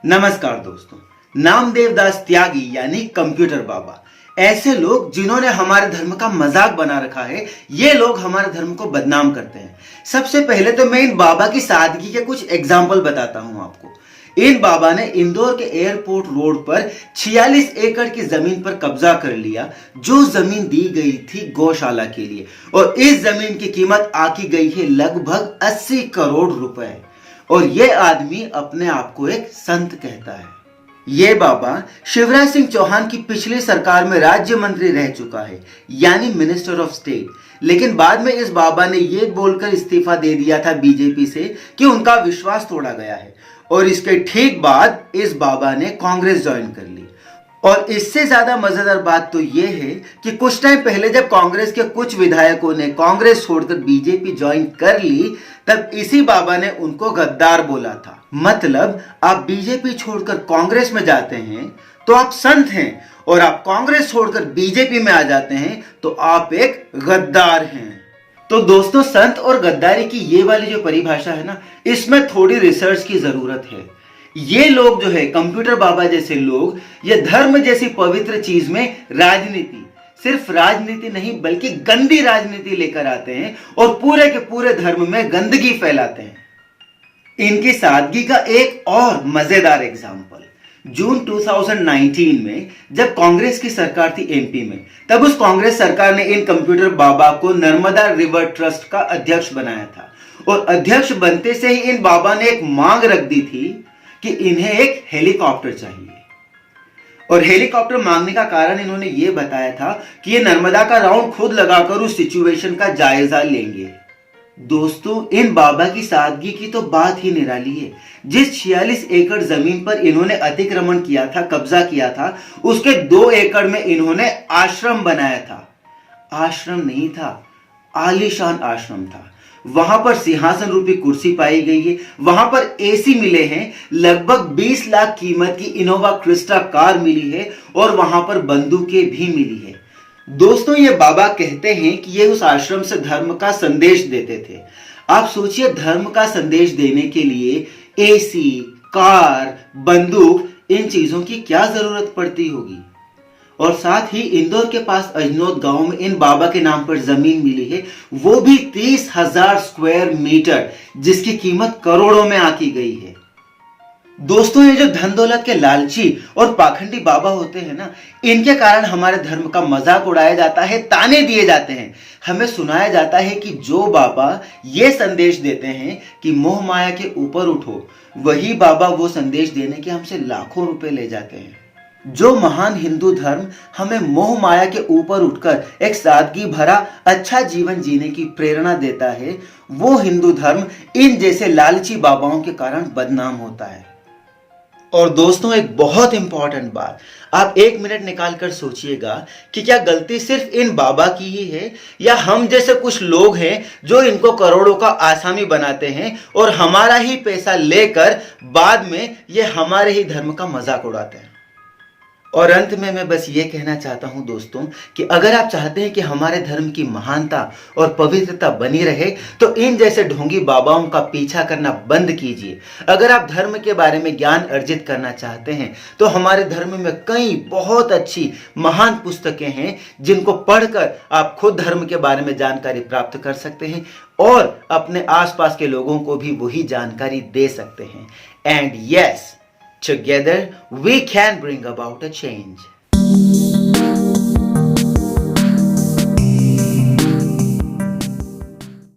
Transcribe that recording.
नमस्कार दोस्तों। नामदेव दास त्यागी यानी कंप्यूटर बाबा, ऐसे लोग जिन्होंने हमारे धर्म का मजाक बना रखा है, ये लोग हमारे धर्म को बदनाम करते हैं। सबसे पहले तो मैं इन बाबा की सादगी के कुछ एग्जाम्पल बताता हूं आपको। इन बाबा ने इंदौर के एयरपोर्ट रोड पर 46 एकड़ की जमीन पर कब्जा कर लिया, जो जमीन दी गई थी गौशाला के लिए, और इस जमीन की कीमत आकी गई है लगभग 80 करोड़ रुपए। और ये आदमी अपने आप को एक संत कहता है। ये बाबा शिवराज सिंह चौहान की पिछली सरकार में राज्य मंत्री रह चुका है, यानी मिनिस्टर ऑफ स्टेट। लेकिन बाद में इस बाबा ने ये बोलकर इस्तीफा दे दिया था बीजेपी से कि उनका विश्वास तोड़ा गया है, और इसके ठीक बाद इस बाबा ने कांग्रेस ज्वाइन कर ली। और इससे ज्यादा मजेदार बात तो यह है कि कुछ टाइम पहले जब कांग्रेस के कुछ विधायकों ने कांग्रेस छोड़कर बीजेपी ज्वाइन कर ली, तब इसी बाबा ने उनको गद्दार बोला था। मतलब आप बीजेपी छोड़कर कांग्रेस में जाते हैं तो आप संत हैं, और आप कांग्रेस छोड़कर बीजेपी में आ जाते हैं तो आप एक गद्दार हैं। तो दोस्तों, संत और गद्दारी की ये वाली जो परिभाषा है ना, इसमें थोड़ी रिसर्च की जरूरत है। ये लोग जो है कंप्यूटर बाबा जैसे लोग, ये धर्म जैसी पवित्र चीज में राजनीति, सिर्फ राजनीति नहीं बल्कि गंदी राजनीति लेकर आते हैं और पूरे के पूरे धर्म में गंदगी फैलाते हैं। इनकी सादगी का एक और मजेदार एग्जाम्पल, जून 2019 में जब कांग्रेस की सरकार थी एमपी में, तब उस कांग्रेस सरकार ने इन कंप्यूटर बाबा को नर्मदा रिवर ट्रस्ट का अध्यक्ष बनाया था। और अध्यक्ष बनते से ही इन बाबा ने एक मांग रख दी थी कि इन्हें एक हेलीकॉप्टर चाहिए। और हेलीकॉप्टर मांगने का कारण इन्होंने ये बताया था कि ये नर्मदा का राउंड खुद लगाकर उस सिचुएशन का जायजा लेंगे। दोस्तों, इन बाबा की सादगी की तो बात ही निराली है। जिस 46 एकड़ जमीन पर इन्होंने अतिक्रमण किया था, कब्जा किया था, उसके 2 एकड़ में इन्होंने आश्रम बनाया था। आश्रम नहीं था, आलीशान आश्रम था। वहां पर सिंहासन रूपी कुर्सी पाई गई है, वहां पर एसी मिले हैं, लगभग 20 लाख कीमत की इनोवा क्रिस्टा कार मिली है, और वहां पर बंदूकें भी मिली है। दोस्तों, ये बाबा कहते हैं कि ये उस आश्रम से धर्म का संदेश देते थे। आप सोचिए, धर्म का संदेश देने के लिए एसी, कार, बंदूक, इन चीजों की क्या जरूरत पड़ती होगी। और साथ ही इंदौर के पास अजनौद गांव में इन बाबा के नाम पर जमीन मिली है, वो भी 30,000 स्क्वायर मीटर, जिसकी कीमत करोड़ों में आकी गई है। दोस्तों, ये जो धन दौलत के लालची और पाखंडी बाबा होते हैं ना, इनके कारण हमारे धर्म का मजाक उड़ाया जाता है, ताने दिए जाते हैं। हमें सुनाया जाता है कि जो बाबा ये संदेश देते हैं कि मोह माया के ऊपर उठो, वही बाबा वो संदेश देने के हमसे लाखों रुपए ले जाते हैं। जो महान हिंदू धर्म हमें मोह माया के ऊपर उठकर एक सादगी भरा अच्छा जीवन जीने की प्रेरणा देता है, वो हिंदू धर्म इन जैसे लालची बाबाओं के कारण बदनाम होता है। और दोस्तों, एक बहुत इंपॉर्टेंट बात, आप 1 मिनट निकाल कर सोचिएगा कि क्या गलती सिर्फ इन बाबा की ही है, या हम जैसे कुछ लोग हैं जो इनको करोड़ों का आसामी बनाते हैं और हमारा ही पैसा लेकर बाद में ये हमारे ही धर्म का मजाक उड़ाते हैं। और अंत में मैं बस ये कहना चाहता हूं दोस्तों, कि अगर आप चाहते हैं कि हमारे धर्म की महानता और पवित्रता बनी रहे, तो इन जैसे ढोंगी बाबाओं का पीछा करना बंद कीजिए। अगर आप धर्म के बारे में ज्ञान अर्जित करना चाहते हैं, तो हमारे धर्म में कई बहुत अच्छी महान पुस्तकें हैं, जिनको पढ़कर आप खुद धर्म के बारे में जानकारी प्राप्त कर सकते हैं और अपने आसपास के लोगों को भी वही जानकारी दे सकते हैं। And yes, together we can bring about a change.